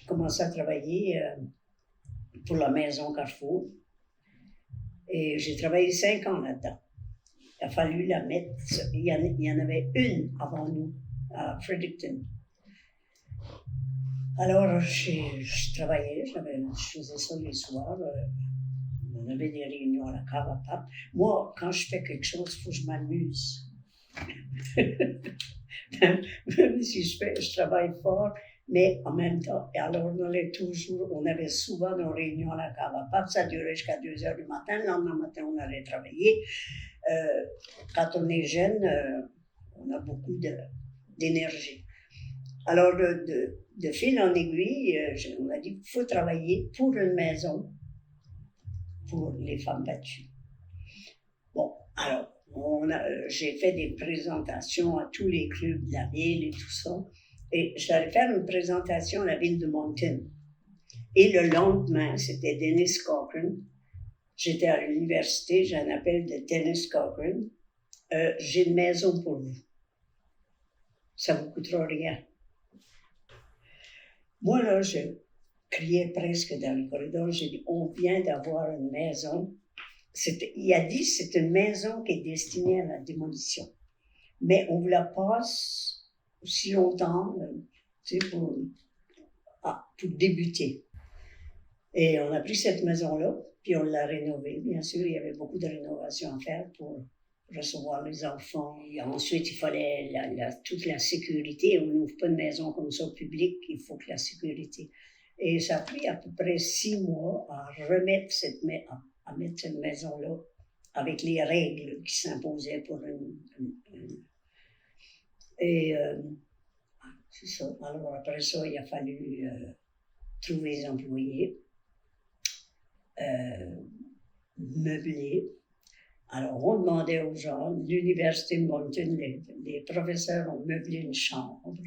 commencé à travailler pour la maison Carrefour. Et j'ai travaillé 5 ans là-dedans. Il a fallu la mettre. Il y en avait une avant nous, à Fredericton. Alors, je travaillais, je faisais ça les soirs. On avait des réunions à la cave à pape. Moi, quand je fais quelque chose, il faut que je m'amuse. Même si je travaille fort, mais en même temps, et alors on avait souvent nos réunions à la cave à pape, ça durait jusqu'à 2 heures du matin. Le lendemain matin, on allait travailler. Quand on est jeune, on a beaucoup d'énergie. Alors, de fil en aiguille, on a dit qu'il faut travailler pour une maison pour les femmes battues. Bon, alors, j'ai fait des présentations à tous les clubs de la ville et tout ça. Et j'allais faire une présentation à la ville de Moncton. Et le lendemain, c'était Dennis Cochrane. J'étais à l'université, j'ai un appel de Dennis Cochrane. J'ai une maison pour vous. Ça vous coûtera rien. Moi, là, je criais presque dans le corridor. J'ai dit, on vient d'avoir une maison. Il a dit, c'est une maison qui est destinée à la démolition. Mais on vous la passe aussi longtemps, pour débuter. Et on a pris cette maison-là, puis on l'a rénovée. Bien sûr, il y avait beaucoup de rénovations à faire pour recevoir les enfants. Et ensuite, il fallait toute la sécurité. On n'ouvre pas une maison comme ça au public, il faut que la sécurité. Et ça a pris à peu près 6 mois à remettre à mettre cette maison-là avec les règles qui s'imposaient pour Et c'est ça. Alors après ça, il a fallu trouver des employés, meubler. Alors, on demandait aux gens, l'Université de Moncton, les professeurs ont meublé une chambre.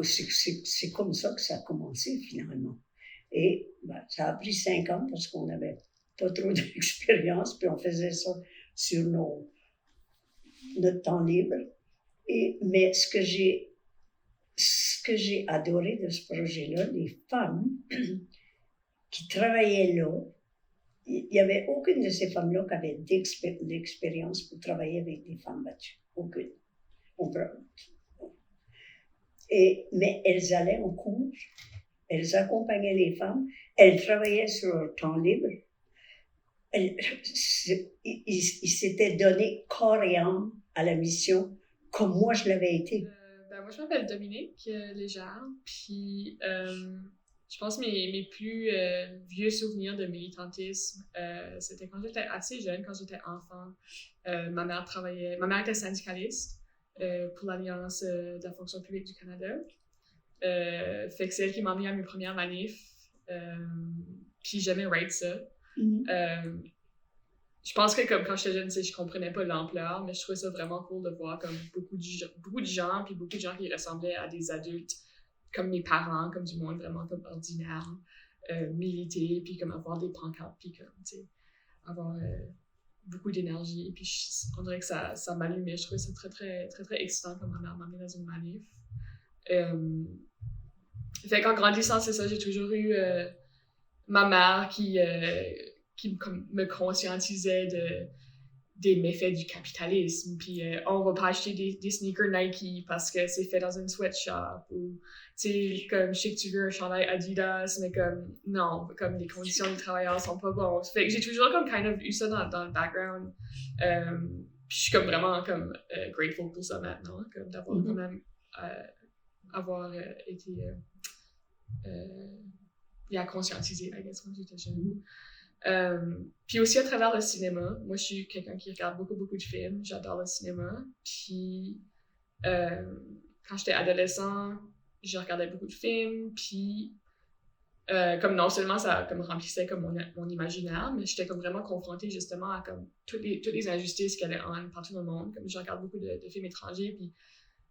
C'est comme ça que ça a commencé, finalement. Et ça a pris 5 ans parce qu'on n'avait pas trop d'expérience, puis on faisait ça sur notre temps libre. Mais ce que j'ai adoré de ce projet-là, les femmes qui travaillaient là, il n'y avait aucune de ces femmes-là qui avait d'expérience pour travailler avec des femmes battues. Aucune. Mais elles allaient en cours, elles accompagnaient les femmes, elles travaillaient sur leur temps libre. Ils s'étaient donné corps et âme à la mission, comme moi je l'avais été. Moi, je m'appelle Dominique Légère, puis je pense que mes plus vieux souvenirs de militantisme, c'était quand j'étais assez jeune, quand j'étais enfant. Ma mère était syndicaliste pour l'Alliance de la fonction publique du Canada. Fait que c'est elle qui m'a mis à mes premières manifs, puis j'aimais rate ça. Mm-hmm. Je pense que comme quand j'étais jeune, je comprenais pas l'ampleur, mais je trouvais ça vraiment cool de voir comme beaucoup de gens, puis beaucoup de gens qui ressemblaient à des adultes, comme mes parents, comme du monde vraiment comme ordinaire, militer, puis comme avoir des pancartes, puis comme, avoir beaucoup d'énergie, puis on dirait que ça m'allumait. Je trouvais ça très, très, très, très excitant comme ma mère m'a mis dans une manif. Fait qu'en grandissant, c'est ça, j'ai toujours eu ma mère qui me conscientisait des méfaits du capitalisme. Puis on va pas acheter des sneakers Nike parce que c'est fait dans une sweatshop. Ou, comme je sais que tu veux un chandail Adidas, mais comme, non, comme les conditions des travailleurs sont pas bonnes. Fait que j'ai toujours comme kind of eu ça dans le background. Puis je suis comme vraiment comme grateful pour ça maintenant, comme d'avoir quand même avoir été bien conscientisé, I guess, quand j'étais jeune. Puis aussi à travers le cinéma, moi je suis quelqu'un qui regarde beaucoup de films, j'adore le cinéma. Puis quand j'étais adolescent, je regardais beaucoup de films, puis comme non seulement ça comme remplissait comme mon imaginaire, mais j'étais comme vraiment confrontée justement à comme toutes les injustices qu'il y avait partout dans le monde. Comme je regarde beaucoup de films étrangers, puis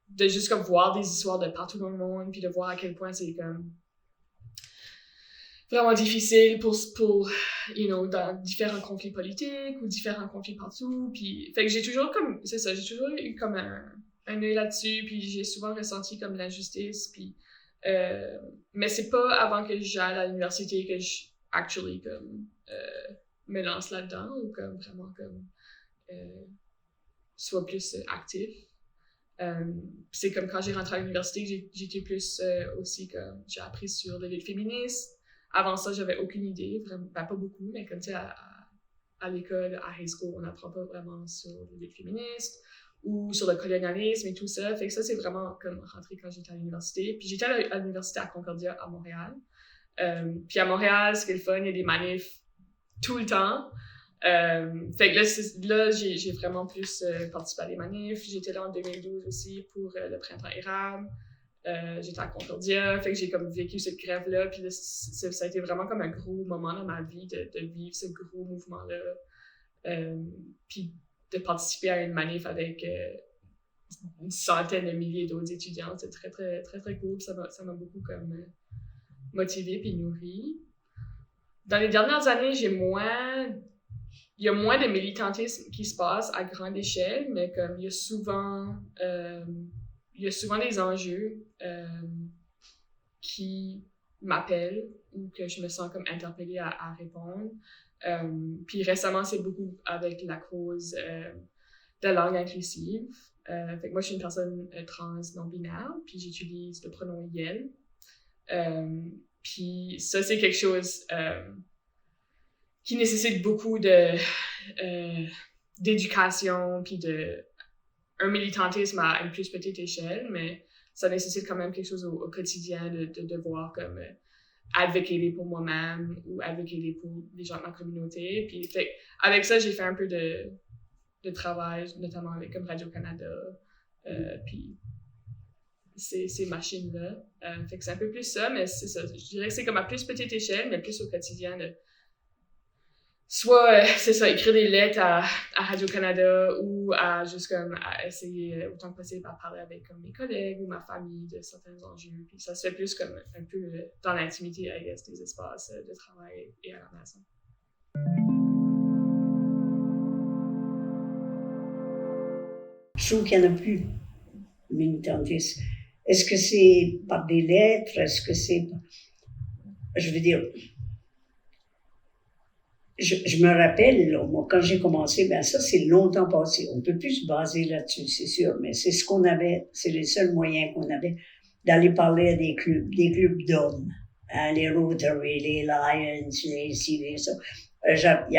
de juste comme voir des histoires de partout dans le monde, puis de voir à quel point c'est comme vraiment difficile pour dans différents conflits politiques ou différents conflits partout. Puis, fait que j'ai toujours eu comme un œil là-dessus, puis j'ai souvent ressenti comme l'injustice, puis Mais c'est pas avant que j'aille à l'université que je actually comme me lance là-dedans ou comme vraiment comme soit plus actif. C'est comme quand j'ai rentré à l'université, j'étais plus aussi comme j'ai appris sur les luttes féministes. Avant ça, j'avais aucune idée, vraiment, ben, pas beaucoup, mais comme tu sais, à l'école, à high school, on n'apprend pas vraiment sur les luttes féministes ou sur le colonialisme et tout ça. Fait que ça, c'est vraiment comme rentré quand j'étais à l'université. Puis j'étais à l'université à Concordia, à Montréal. Puis à Montréal, ce qui est le fun, il y a des manifs tout le temps. Fait que là j'ai vraiment plus participé à des manifs. J'étais là en 2012 aussi pour le printemps érable. J'étais à Concordia, fait que j'ai comme vécu cette grève-là, puis là, ça a été vraiment comme un gros moment dans ma vie de vivre ce gros mouvement-là. Puis de participer à une manif avec une centaine de milliers d'autres étudiants, c'est très, très, très, très cool. Ça m'a beaucoup comme motivée puis nourrie. Dans les dernières années, il y a moins de militantisme qui se passe à grande échelle, mais comme il y a souvent des enjeux qui m'appellent ou que je me sens comme interpellée à répondre. Puis récemment, c'est beaucoup avec la cause de la langue inclusive. Fait que moi, je suis une personne trans non-binaire, puis j'utilise le pronom « yel ». Puis ça, c'est quelque chose qui nécessite beaucoup d'éducation, puis un militantisme à une plus petite échelle, mais ça nécessite quand même quelque chose au quotidien de devoir comme advocater pour moi-même ou advocater pour les gens de ma communauté. Puis avec ça, j'ai fait un peu de travail, notamment avec comme Radio-Canada, puis ces machines-là. Fait que c'est un peu plus ça, mais c'est ça. Je dirais que c'est comme à plus petite échelle, mais plus au quotidien de soit, c'est ça, écrire des lettres à Radio-Canada ou à juste comme à essayer autant que possible à parler avec comme mes collègues ou ma famille de certains enjeux. Puis ça se fait plus comme un peu dans l'intimité, I guess, des espaces de travail et à la maison. Je trouve qu'il n'y en a plus de militantisme. Est-ce que c'est par des lettres? Est-ce que c'est... Je veux dire... Je me rappelle, là, moi, quand j'ai commencé, ben ça, c'est longtemps passé. On ne peut plus se baser là-dessus, c'est sûr, mais c'est ce qu'on avait, c'est les seuls moyens qu'on avait d'aller parler à des clubs d'hommes, hein, les Rotary, les Lions, les ci, les ça.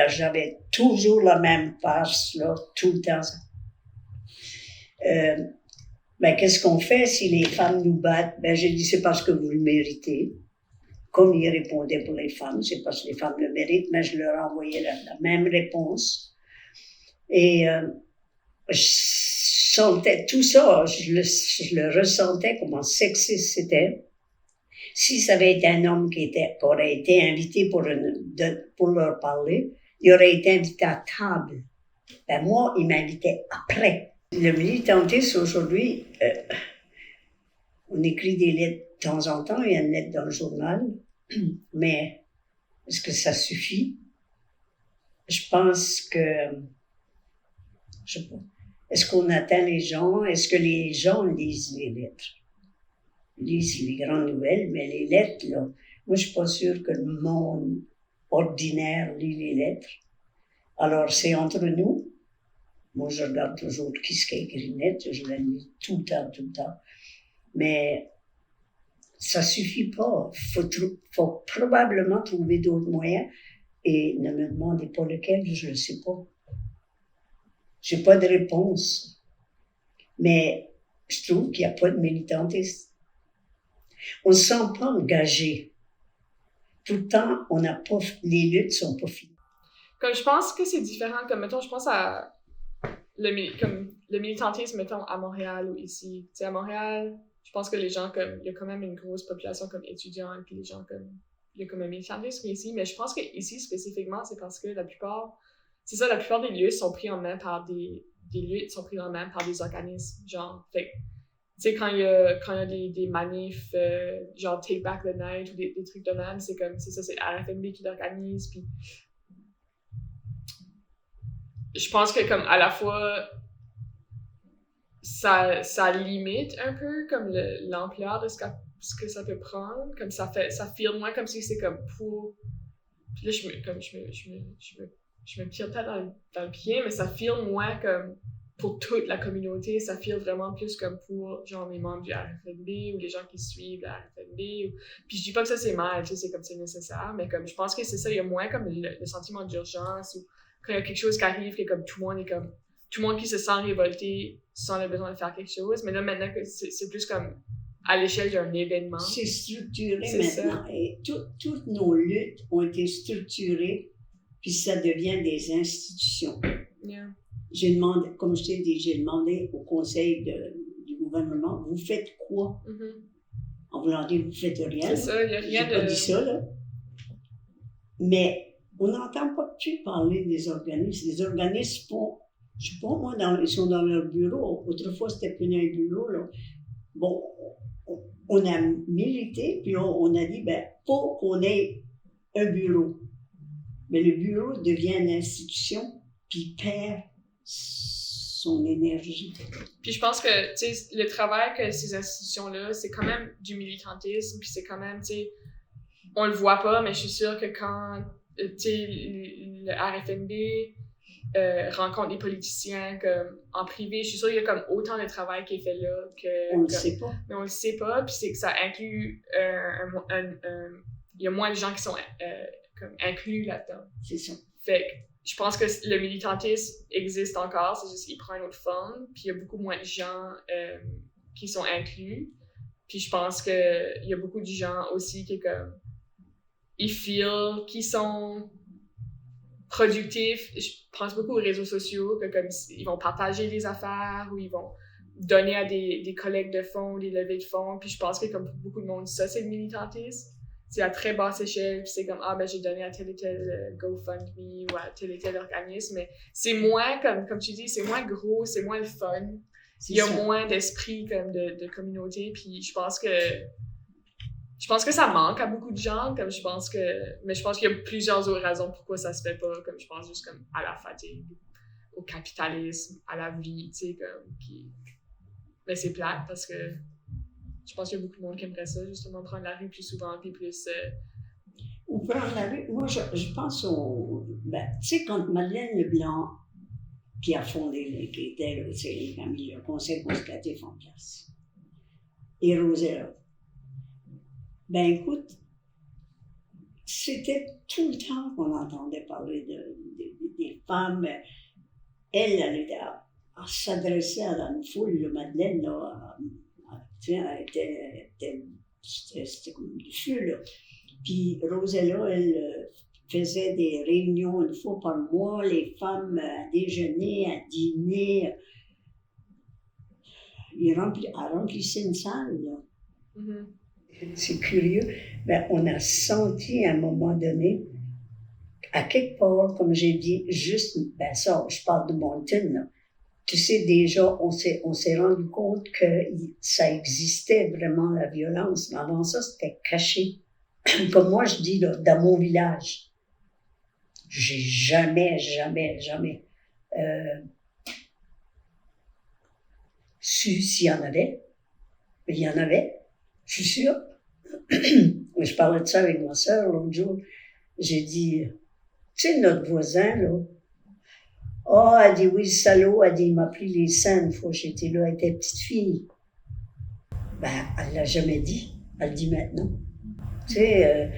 J'avais toujours la même passe, là, tout le temps. Ben, qu'est-ce qu'on fait si les femmes nous battent? Ben, j'ai dit, c'est parce que vous le méritez. Comme il répondait pour les femmes, c'est parce que les femmes le méritent, mais je leur envoyais la même réponse. Et je sentais tout ça, je le ressentais, comment sexiste c'était. Si ça avait été un homme qui aurait été invité pour leur parler, il aurait été invité à table. Ben moi, il m'invitait après. Le militantisme aujourd'hui, on écrit des lettres de temps en temps, il y a une lettre dans le journal, mais est-ce que ça suffit? Je pense que, je sais pas, est-ce qu'on atteint les gens? Est-ce que les gens lisent les lettres? Ils lisent les grandes nouvelles, mais les lettres, là, moi je suis pas sûre que le monde ordinaire lit les lettres. Alors c'est entre nous. Moi je regarde toujours qui ce qui a écrit une lettre, je la lis tout le temps. Mais ça suffit pas. Faut probablement trouver d'autres moyens et ne me demandez pas lesquels, je ne sais pas. J'ai pas de réponse. Mais je trouve qu'il n'y a pas de militantisme. On ne se sent pas engagé. Pourtant, les luttes sont pas finies. Comme je pense que c'est différent, comme mettons, je pense à le militantisme, mettons, à Montréal ou ici. Tu sais, à Montréal, je pense que les gens, comme, il y a quand même une grosse population comme étudiants, et puis les gens, comme, il y a comme un militantisme ici, mais je pense qu'ici, spécifiquement, c'est parce que la plupart des luttes sont prises en main par des organismes, genre, fait tu sais, quand il y a des manifs, genre Take Back the Night ou des trucs de même, c'est RFNB qui l'organise, puis je pense que comme à la fois ça limite un peu comme l'ampleur de ce ce que ça peut prendre. Comme ça feel moins comme si c'est comme pour... Puis là, je me tire peut-être dans le pied, mais ça feel moins comme pour toute la communauté. Ça feel vraiment plus comme pour, genre, les membres du RFNB ou les gens qui suivent le RFNB. Puis je dis pas que ça, c'est mal, tu sais, c'est comme c'est nécessaire, mais comme je pense que c'est ça, il y a moins comme le sentiment d'urgence ou quand il y a quelque chose qui arrive, que comme tout le monde est comme... Tout le monde qui se sent révolté sent le besoin de faire quelque chose. Mais là, maintenant, c'est plus comme à l'échelle d'un événement. C'est structuré C'est maintenant. ça. Et toutes nos luttes ont été structurées, puis ça devient des institutions. Yeah. J'ai demandé, comme je t'ai dit, j'ai demandé au conseil du gouvernement, vous faites quoi? Mm-hmm. En voulant dire, vous faites rien. C'est ça, il n'y a rien J'ai pas dit ça, là. Mais on n'entend pas plus parler des organismes. Les organismes font, je sais pas, moi, ils sont dans leur bureau. Autrefois, c'était plus dans un bureau, là. Bon, on a milité, puis on a dit, ben, faut qu'on ait un bureau. Mais le bureau devient une institution, puis perd son énergie. Puis je pense que, tu sais, le travail que ces institutions-là, c'est quand même du militantisme, puis c'est quand même, tu sais, on le voit pas, mais je suis sûre que quand, tu sais, le RFNB rencontre des politiciens comme en privé, je suis sûre qu'il y a comme autant de travail qui est fait là que... On ne le sait pas. Mais on le sait pas, puis c'est que ça inclut il y a moins de gens qui sont comme inclus là-dedans. C'est ça. Fait que je pense que le militantisme existe encore, c'est juste qu'il prend une autre forme, puis il y a beaucoup moins de gens qui sont inclus. Puis je pense qu'il y a beaucoup de gens aussi qui comme ils feel qu'ils sont productifs. Je pense beaucoup aux réseaux sociaux, que comme ils vont partager des affaires ou ils vont donner à des collectes de fonds, des levées de fonds. Puis je pense que comme pour beaucoup de monde, ça c'est le militantisme. C'est à très basse échelle, puis c'est comme ah ben j'ai donné à tel et tel GoFundMe ou à tel et tel organisme, mais c'est moins comme tu dis, c'est moins gros, c'est moins le fun. Il y a moins d'esprit comme de communauté, puis je pense que ça manque à beaucoup de gens, comme mais je pense qu'il y a plusieurs autres raisons pourquoi ça se fait pas, comme je pense juste comme à la fatigue, au capitalisme, à la vie, tu sais, comme mais c'est plate parce que je pense qu'il y a beaucoup de monde qui aimerait ça, justement, prendre la rue plus souvent, puis plus... Ou prendre la rue, moi je pense ben, tu sais, quand Madeleine Leblanc, qui a fondé, qui était quand le conseil consultatif en place, et Rosella, ben écoute, c'était tout le temps qu'on entendait parler des femmes. Elle s'adressait à une foule, là, Madeleine, là, c'était comme du feu, là. Puis Rosella, elle faisait des réunions une fois par mois, les femmes à déjeuner, à dîner. Elle remplissait une salle, là. Mm-hmm. C'est curieux, mais on a senti à un moment donné, à quelque part, comme j'ai dit, juste, ben ça, je parle de Moncton, là. Tu sais, déjà, on s'est rendu compte que ça existait vraiment, la violence, mais avant ça, c'était caché. Comme moi, je dis, là, dans mon village, j'ai jamais su s'il y en avait. Mais il y en avait, je suis sûre. Je parlais de ça avec ma sœur l'autre jour. J'ai dit, tu sais, notre voisin, là, oh, elle dit, oui, salaud, elle dit, il m'a pris les seins une fois, j'étais là, elle était petite fille. Ben, elle l'a jamais dit, elle le dit maintenant. Tu sais,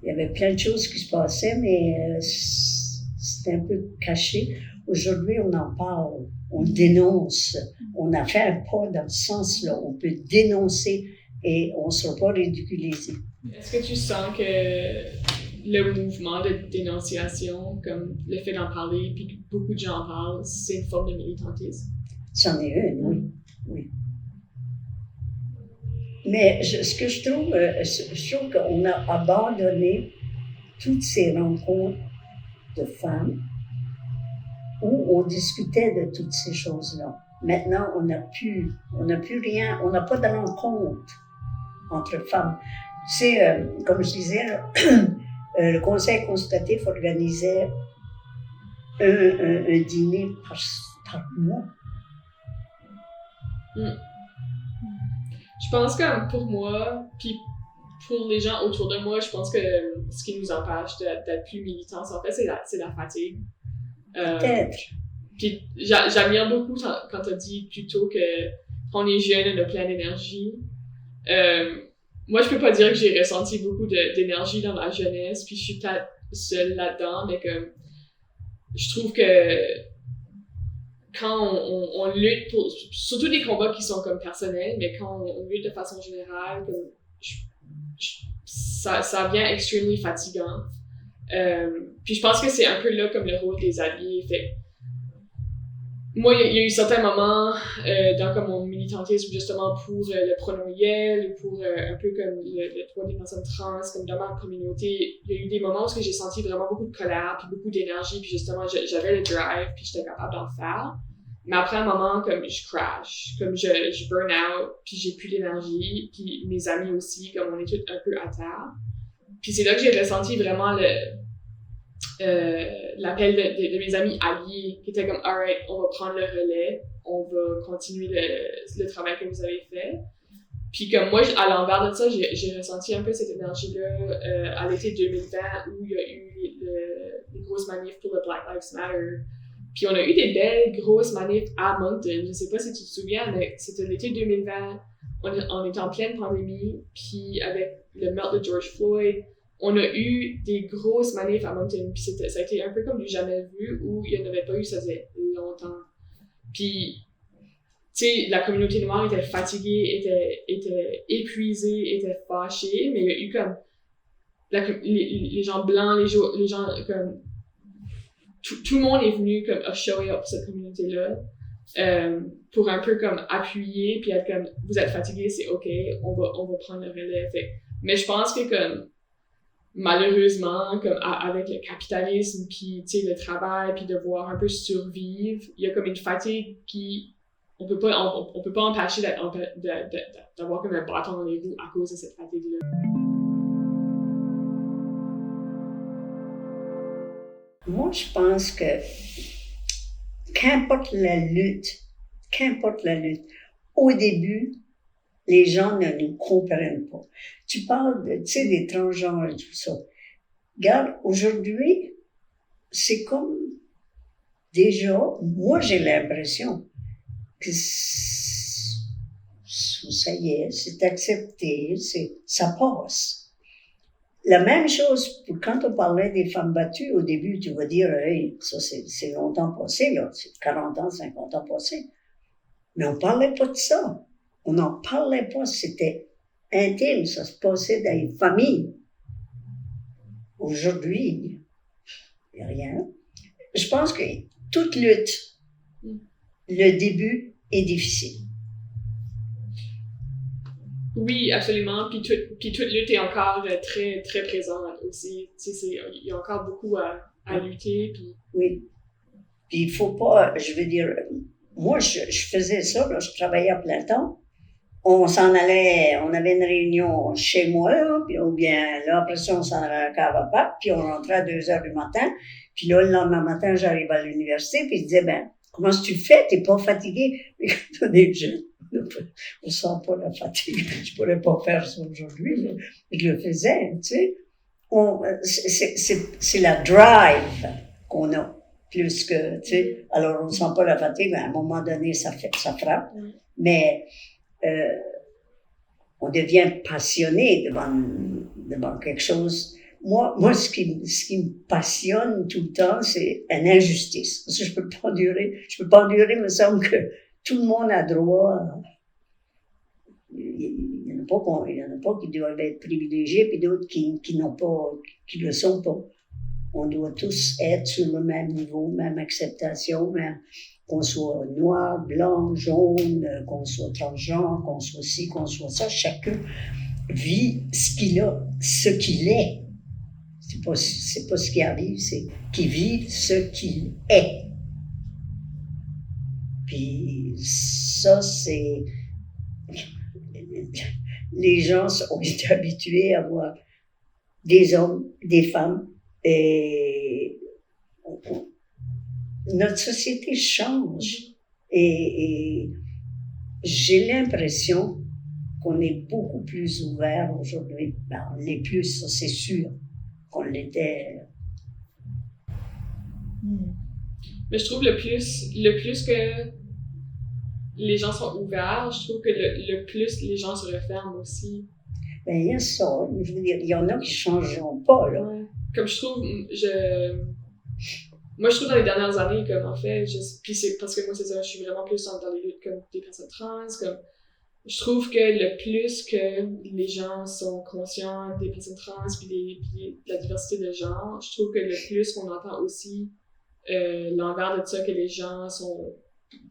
il y avait plein de choses qui se passaient, mais c'était un peu caché. Aujourd'hui, on en parle, on dénonce, on a fait un pas dans ce sens-là, on peut dénoncer et on ne sera pas ridiculisé. Est-ce que tu sens que le mouvement de dénonciation, comme le fait d'en parler, puis que beaucoup de gens en parlent, c'est une forme de militantisme? C'en est une, oui. Oui. Mais ce que je trouve qu'on a abandonné toutes ces rencontres de femmes où on discutait de toutes ces choses-là. Maintenant, on n'a plus rien, on n'a pas de rencontre entre femmes. Tu sais, comme je disais, le conseil consultatif organisait un dîner par mois. Je Je pense que pour moi, puis pour les gens autour de moi, je pense que ce qui nous empêche d'être plus militants, en fait, c'est la fatigue. Peut-être. Puis j'admire beaucoup quand tu as dit plutôt que quand on est jeune, on a plein d'énergie. Moi, je peux pas dire que j'ai ressenti beaucoup d'énergie dans ma jeunesse, puis je suis peut-être seule là-dedans, mais que je trouve que quand on lutte pour surtout des combats qui sont comme personnels, mais quand on lutte de façon générale, comme ça devient extrêmement fatigant. Puis je pense que c'est un peu là comme le rôle des alliés. Fait moi, il y a eu certains moments dans comme mon militantisme justement pour le pronom YEL, pour un peu comme le droit des personnes trans, comme dans ma communauté. Il y a eu des moments où j'ai senti vraiment beaucoup de colère, puis beaucoup d'énergie, puis justement j'avais le drive, puis j'étais capable d'en faire. Mais après un moment, comme je crash, comme je burn out, puis j'ai plus d'énergie, puis mes amis aussi, comme on est tous un peu à terre. Puis c'est là que j'ai ressenti vraiment l'appel de mes amis alliés qui étaient comme alright, on va prendre le relais, on va continuer le travail que vous avez fait. Puis comme moi, à l'envers de ça, j'ai ressenti un peu cette énergie-là à l'été 2020 où il y a eu les grosses manifs pour le Black Lives Matter. Puis on a eu des belles grosses manifs à Moncton. Je sais pas si tu te souviens, mais c'était l'été 2020. On était en pleine pandémie, puis avec le meurtre de George Floyd, on a eu des grosses manifs à Moncton, puis ça a été un peu comme du jamais vu, où il n'y en avait pas eu, ça faisait longtemps. Puis, tu sais, la communauté noire était fatiguée, était épuisée, était fâchée, mais il y a eu comme les gens blancs, les gens comme tout le monde est venu comme a show up pour cette communauté-là. Pour un peu comme appuyer puis être comme vous êtes fatigué, c'est ok, on va prendre le relais. Mais je pense que comme malheureusement comme avec le capitalisme puis tu sais le travail puis devoir un peu survivre, il y a comme une fatigue qui on peut pas empêcher d'avoir comme un bâton dans les roues à cause de cette fatigue-là. Moi, je pense que qu'importe la lutte, au début, les gens ne nous comprennent pas. Tu parles tu sais, des transgenres et tout ça. Regarde, aujourd'hui, c'est comme déjà, moi j'ai l'impression que ça y est, c'est accepté, ça passe. La même chose, quand on parlait des femmes battues, au début, tu vas dire, hey, ça c'est longtemps passé, là, c'est 40 ans, 50 ans passé. Mais on parlait pas de ça. On n'en parlait pas, c'était intime, ça se passait dans les familles. Aujourd'hui, il n'y a rien. Je pense que toute lutte, le début est difficile. Oui, absolument. Puis toute lutte est encore très, très présente aussi. Tu sais, il y a encore beaucoup à lutter. Puis... Oui. Puis il faut pas, je veux dire, moi, je faisais ça, là, je travaillais à plein temps. On s'en allait, on avait une réunion chez moi, là, puis, ou bien là, après ça, on s'en allait à la cave à pâte, puis on rentrait à 2h du matin. Puis là, le lendemain matin, j'arrive à l'université, puis je disais, ben, comment tu fais? T'es pas fatigué? Puis quand on est jeune, on sent pas la fatigue. Je pourrais pas faire ça aujourd'hui, mais je le faisais, tu sais. C'est la drive qu'on a, plus que, tu sais. Alors, on sent pas la fatigue, mais à un moment donné, ça frappe. Mais, on devient passionné devant quelque chose. Moi, ce qui me passionne tout le temps, c'est une injustice. Parce que je peux pas endurer, il me semble que tout le monde a droit. Il y en a pas qui doivent être privilégiés, puis d'autres qui n'ont pas, qui le sont pas. On doit tous être sur le même niveau, même acceptation, même qu'on soit noir, blanc, jaune, qu'on soit transgenre, qu'on soit ci, qu'on soit ça. Chacun vit ce qu'il est. C'est pas ce qui arrive, c'est qu'il vit ce qu'il est. Puis ça, c'est... Les gens ont été habitués à voir des hommes, des femmes, et notre société change. Et j'ai l'impression qu'on est beaucoup plus ouvert aujourd'hui. Ben, on l'est plus, ça c'est sûr, qu'on l'était. Mais je trouve le plus que les gens sont ouverts, je trouve que le plus les gens se referment aussi. Ben, il y a ça. Je veux dire, il y en a qui ne changeront pas, là. Ouais. Comme je trouve, moi je trouve dans les dernières années, comme en fait, puis c'est parce que moi c'est ça, je suis vraiment plus dans les luttes comme des personnes trans, comme je trouve que le plus que les gens sont conscients des personnes trans puis de la diversité de genre, je trouve que le plus qu'on entend aussi l'envers de ça, que les gens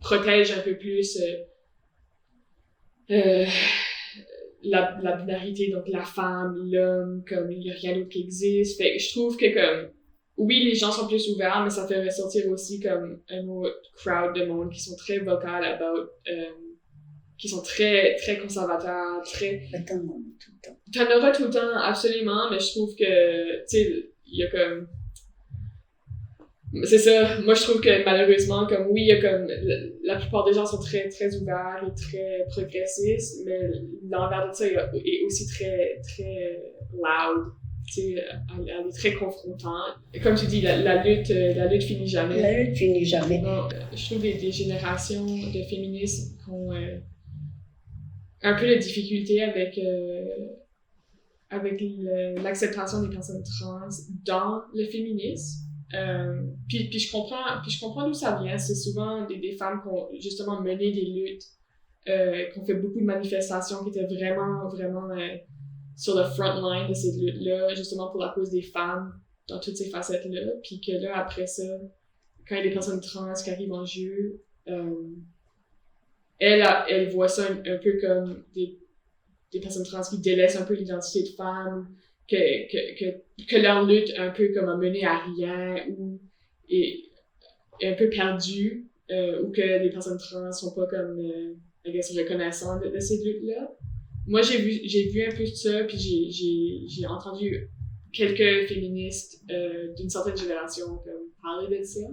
protègent un peu plus la binarité, donc la femme, l'homme, comme il n'y a rien d'autre qui existe. Fait que je trouve que comme oui, les gens sont plus ouverts, mais ça fait ressortir aussi comme un autre crowd de monde qui sont très vocal about qui sont très, très conservateurs, très... Attends, tout le temps. T'en auras tout le temps, absolument, mais je trouve que, tu sais, il y a comme... C'est ça, moi je trouve que malheureusement, comme oui, il y a comme... La plupart des gens sont très, très ouverts et très progressistes, mais l'envers de ça est aussi très, très loud. Tu sais, elle est très confrontante. Comme tu dis, la lutte finit jamais. La lutte finit jamais. Non, je trouve des générations de féministes qui ont un peu de difficulté avec l'acceptation des personnes trans dans le féminisme. Puis je comprends d'où ça vient. C'est souvent des femmes qui ont justement mené des luttes, qui ont fait beaucoup de manifestations, qui étaient vraiment, vraiment sur le front line de ces luttes-là, justement pour la cause des femmes dans toutes ces facettes-là. Puis que là, après ça, quand il y a des personnes trans qui arrivent en jeu, elle voit ça un peu comme des personnes trans qui délaissent un peu l'identité de femme, que leur lutte un peu comme a mené à rien ou est un peu perdue, ou que les personnes trans sont pas comme reconnaissantes de ces luttes-là. Moi, j'ai vu un peu de ça, puis j'ai entendu quelques féministes d'une certaine génération comme parler de ça.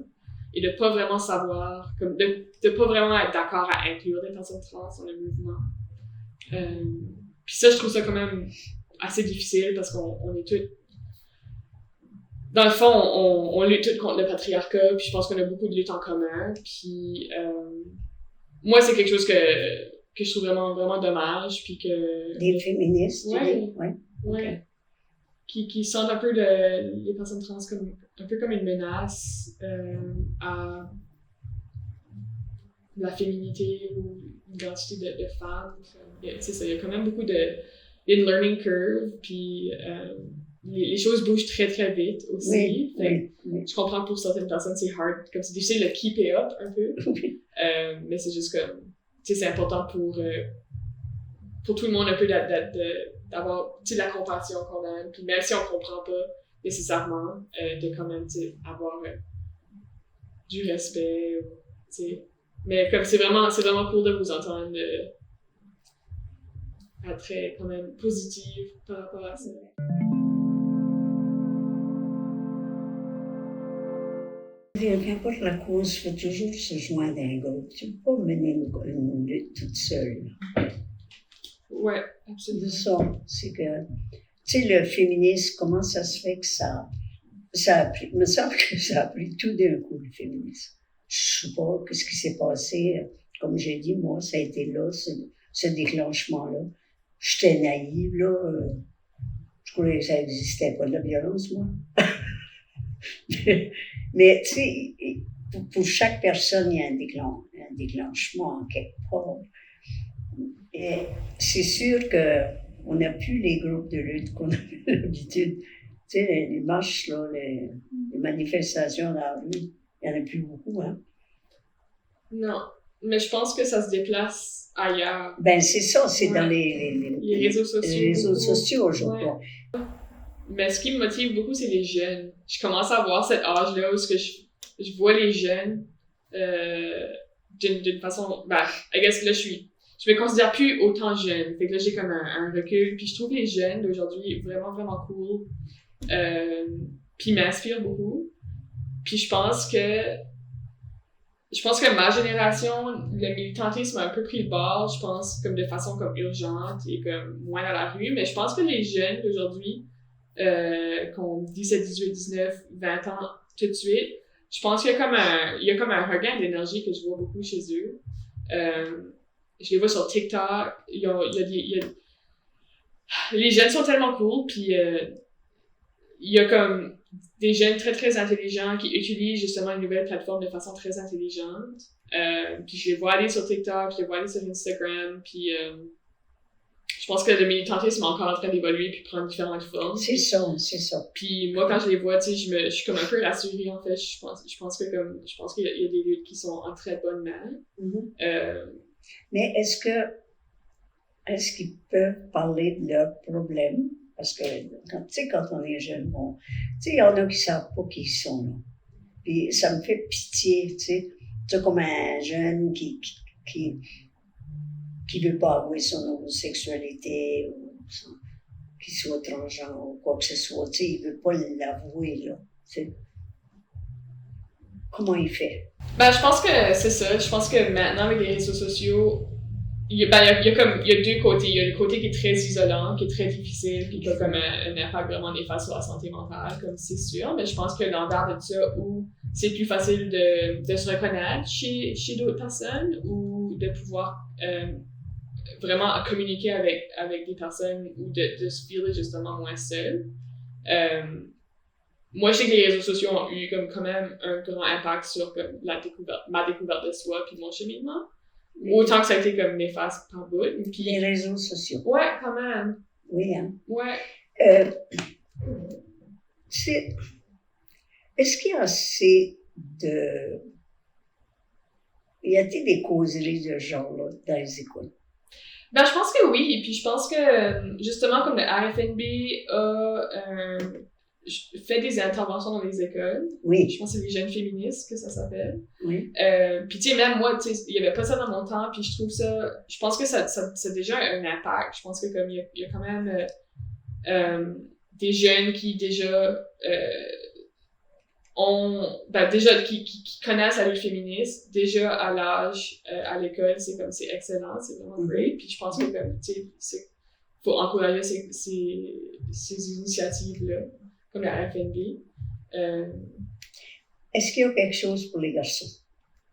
Et de pas vraiment savoir, comme de pas vraiment être d'accord à inclure des personnes trans dans le mouvement. Puis ça, je trouve ça quand même assez difficile parce qu'on est tous... Dans le fond, on lutte tous contre le patriarcat, puis je pense qu'on a beaucoup de luttes en commun. Puis moi, c'est quelque chose que je trouve vraiment, vraiment dommage, puis que... Des féministes, ouais. Ouais. Okay. Qui sentent un peu les personnes trans comme un peu comme une menace à la féminité ou l'identité de femme. C'est ça, il y a quand même beaucoup de... Il y a une learning curve, puis les choses bougent très très vite aussi. Oui. Je comprends que pour certaines personnes c'est hard, comme c'est difficile de keep it up un peu. Oui. Mais c'est juste comme, tu sais, c'est important pour tout le monde un peu d'avoir la compassion quand même, puis même si on comprend pas nécessairement, de quand même avoir du respect, mais comme c'est vraiment cool de vous entendre être très quand même positive par rapport à ça. Qu'importe la cause, il faut toujours se joindre à un groupe. Tu ne peux pas mener une lutte toute seule. Ouais, absolument. C'est ça. C'est que, tu sais, le féminisme, comment ça se fait que ça a pris, il me semble que ça a pris tout d'un coup, le féminisme. Je ne sais pas ce qui s'est passé. Comme j'ai dit, moi, ça a été là, ce déclenchement-là. J'étais naïve, là. Je croyais que ça n'existait pas de la violence, moi. Mais tu sais, pour chaque personne, il y a un déclenchement en quelque part. Et c'est sûr qu'on n'a plus les groupes de lutte qu'on avait l'habitude. Tu sais, les marches, là, les manifestations dans la rue, il n'y en a plus beaucoup, hein? Non, mais je pense que ça se déplace ailleurs. Ben c'est ça, c'est dans les réseaux sociaux. Les réseaux sociaux, je crois. Mais ce qui me motive beaucoup, c'est les jeunes. Je commence à avoir cet âge-là où je vois les jeunes d'une façon... Ben, I guess là, je me considère plus autant jeune. Fait que là, j'ai comme un recul. Puis je trouve les jeunes d'aujourd'hui vraiment, vraiment cool. Puis ils m'inspirent beaucoup. Puis je pense que je pense que ma génération, le militantisme a un peu pris le bord, je pense, comme de façon comme urgente et comme moins dans la rue, mais je pense que les jeunes d'aujourd'hui, qui ont 17, 18, 19, 20 ans tout de suite, je pense qu'il y a comme un regain d'énergie que je vois beaucoup chez eux. Je les vois sur TikTok, les jeunes sont tellement cool, puis il y a comme des jeunes très très intelligents qui utilisent justement une nouvelle plateforme de façon très intelligente. Puis je les vois aller sur TikTok, je les vois aller sur Instagram, puis je pense que le militantisme est encore en train d'évoluer puis prendre différentes formes. C'est ça. Puis moi quand je les vois, tu sais, je suis comme un peu rassurée en fait. Je pense qu'il y a des luttes qui sont en très bonne main. Mm-hmm. Mais est-ce qu'ils peuvent parler de leurs problèmes? Parce que, quand on est jeune, bon, tu sais, il y en a qui savent pas qui ils sont, là. Puis ça me fait pitié, tu sais. C'est comme un jeune qui veut pas avouer son homosexualité ou qu'il soit transgenre ou quoi que ce soit, tu sais, il veut pas l'avouer, là, tu sais. Comment il fait? Ben, je pense que c'est ça. Je pense que maintenant, avec les réseaux sociaux, il y a deux côtés. Il y a le côté qui est très isolant, qui est très difficile, puis qui a comme un impact vraiment néfaste sur la santé mentale, comme c'est sûr. Mais je pense que l'envers de ça, où c'est plus facile de se reconnaître chez d'autres personnes, ou de pouvoir vraiment communiquer avec des personnes, ou de se filer justement moins seul. Moi, je sais que les réseaux sociaux ont eu comme quand même un grand impact sur comme, ma découverte de soi puis mon cheminement. Autant que ça a été comme néfaste par bout. Puis, les réseaux sociaux. Ouais, quand même. Oui, hein? Ouais. Est-ce qu'il y a assez de... Y a-t-il des causeries de genre là, dans les écoles? Ben, je pense que oui. Et puis, je pense que, justement, comme le RFNB fait des interventions dans les écoles. Oui. Je pense que c'est les jeunes féministes que ça s'appelle. Oui. Puis tu sais, même moi, tu sais, il y avait pas ça dans mon temps, puis je pense que ça a déjà un impact. Je pense que comme il y a quand même des jeunes qui déjà qui connaissent la lutte féministe déjà à l'âge à l'école, c'est excellent, c'est vraiment great. Puis je pense que comme tu sais, faut encourager ces initiatives-là, comme la RFNB. Est-ce qu'il y a quelque chose pour les garçons?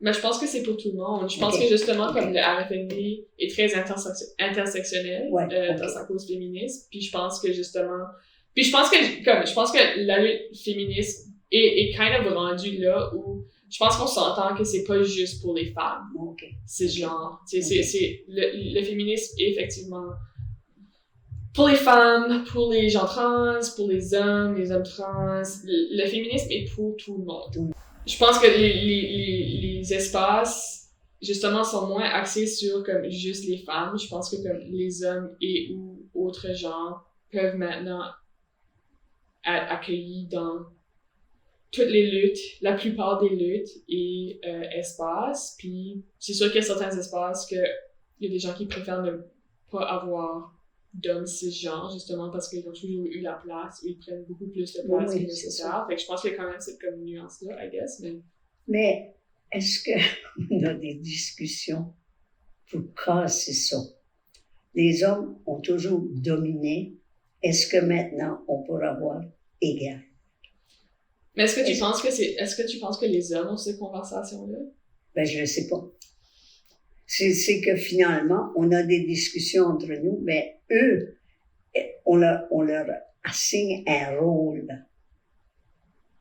Mais je pense que c'est pour tout le monde. Je pense que justement, comme le RFNB est très intersectionnel dans sa cause féministe, puis je pense que justement... Puis je pense que la lutte féministe est kind of rendue là où je pense qu'on s'entend que c'est pas juste pour les femmes. C'est genre... Le féminisme est effectivement... pour les femmes, pour les gens trans, pour les hommes trans, le féminisme est pour tout le monde. Je pense que les espaces, justement, sont moins axés sur comme juste les femmes. Je pense que comme les hommes et ou autres genres peuvent maintenant être accueillis dans toutes les luttes, la plupart des luttes et espaces. Puis c'est sûr qu'il y a certains espaces que il y a des gens qui préfèrent ne pas avoir d'hommes cisgenres, justement parce qu'ils ont toujours eu la place, où ils prennent beaucoup plus de place que nécessaire. Fait que je pense qu'il y a quand même cette comme nuance-là, I guess. Mais est-ce qu'on a des discussions pour casser ça? Les hommes ont toujours dominé. Est-ce que maintenant, on pourra avoir égal? Mais est-ce que tu penses que les hommes ont ces conversations-là? Ben, je ne sais pas. C'est que finalement, on a des discussions entre nous, mais eux, on leur assigne un rôle.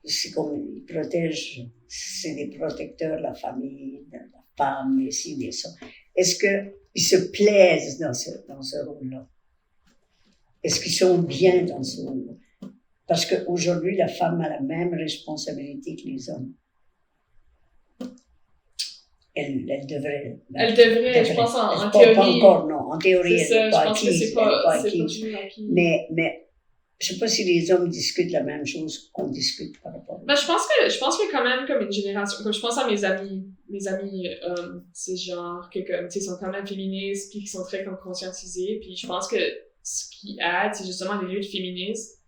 C'est comme ils protègent, c'est des protecteurs de la famille, de la femme, et ci, et ça. Est-ce qu'ils se plaisent dans ce rôle-là? Est-ce qu'ils sont bien dans ce rôle-là? Parce qu'aujourd'hui, la femme a la même responsabilité que les hommes. Elle devrait. Je pense en théorie. Pas encore, non. En théorie, c'est elle ça, n'est pas acquise. C'est pas acquis. Mais je ne sais pas si les hommes discutent la même chose qu'on discute par rapport à... Ben, je pense qu'il y a quand même comme une génération, comme je pense à mes amis c'est genre que comme, tu sais, sont quand même féministes puis qui sont très comme conscientisés, puis je pense que ce qui aide, c'est justement les luttes féministes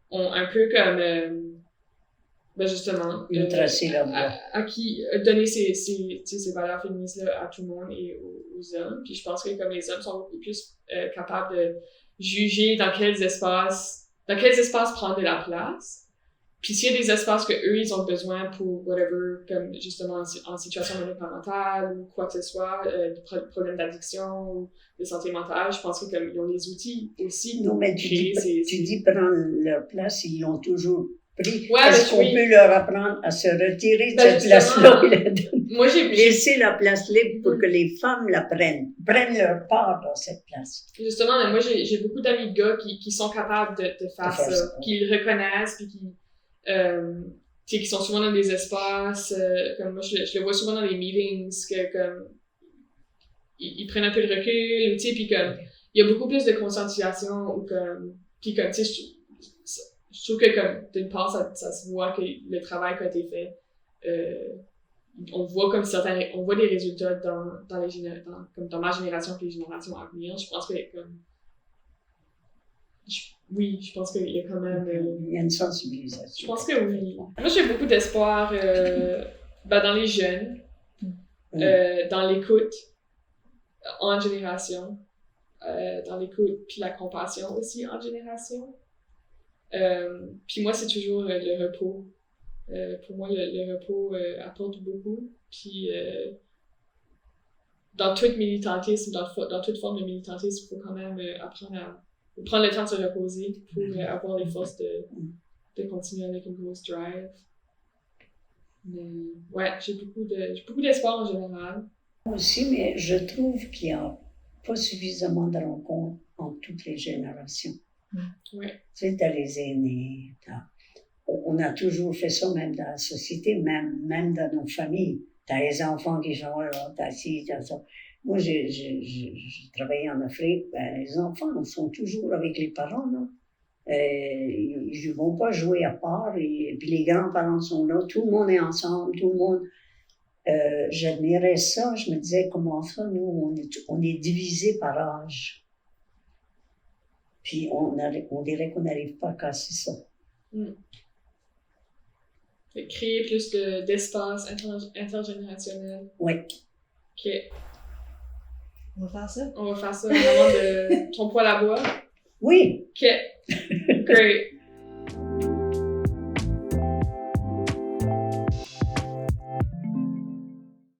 ont un peu comme ben justement, Nous tracer la voie. à qui donner ces valeurs féministes-là à tout le monde et aux hommes. Puis je pense que comme les hommes sont beaucoup plus capables de juger dans quels espaces prendre de la place. Puis s'il y a des espaces que eux ils ont besoin pour whatever, comme justement en situation monoparentale ou quoi que ce soit, des problèmes d'addiction ou de santé mentale, je pense que comme ils ont les outils aussi Non, pour mais créer tu dis prendre leur place, ils l'ont toujours pris. Ouais, Est-ce qu'on peut leur apprendre à se retirer de cette place-là et la donner? Moi, laisser la place libre pour que les femmes la prennent leur part dans cette place. Justement, mais moi, j'ai beaucoup d'amis de gars qui sont capables de faire ça, qui le reconnaissent, puis qui sont souvent dans des espaces, comme moi, je le vois souvent dans les meetings, que comme, ils prennent un peu de recul, tu sais, puis comme, il y a beaucoup plus de conscientisation, ou comme, puis comme, tu sais, je trouve que comme, d'une part, ça se voit que le travail qui a été fait, on voit des résultats dans ma génération et les générations à venir. Je pense que comme je pense qu'il y a quand même il y a une sensibilisation. Je pense que oui. Moi j'ai beaucoup d'espoir dans les jeunes, dans l'écoute en génération, dans l'écoute puis la compassion aussi en génération. Puis moi c'est toujours le repos. Pour moi, le repos apporte beaucoup. Puis, dans tout militantisme, dans toute forme de militantisme, il faut quand même apprendre à prendre le temps de se reposer pour avoir les forces de continuer avec une grosse drive. Mais, ouais, j'ai beaucoup d'espoir en général. Moi aussi, mais je trouve qu'il n'y a pas suffisamment de rencontres entre toutes les générations. Ouais. Tu sais, t'as les aînés, on a toujours fait ça, même dans la société, même dans nos familles. T'as les enfants qui sont là, t'as ci, t'as ça. Moi, j'ai travaillé en Afrique, les enfants sont toujours avec les parents, là. Ils ne vont pas jouer à part, et puis les grands-parents sont là, tout le monde est ensemble, tout le monde. J'admirais ça, je me disais, comment ça, nous, on est divisés par âge. Puis on dirait qu'on n'arrive pas à casser ça. Créer plus d'espace intergénérationnel. Oui. OK. On va faire ça. On va faire ça au moment de ton poêle à bois. Oui. OK. Great.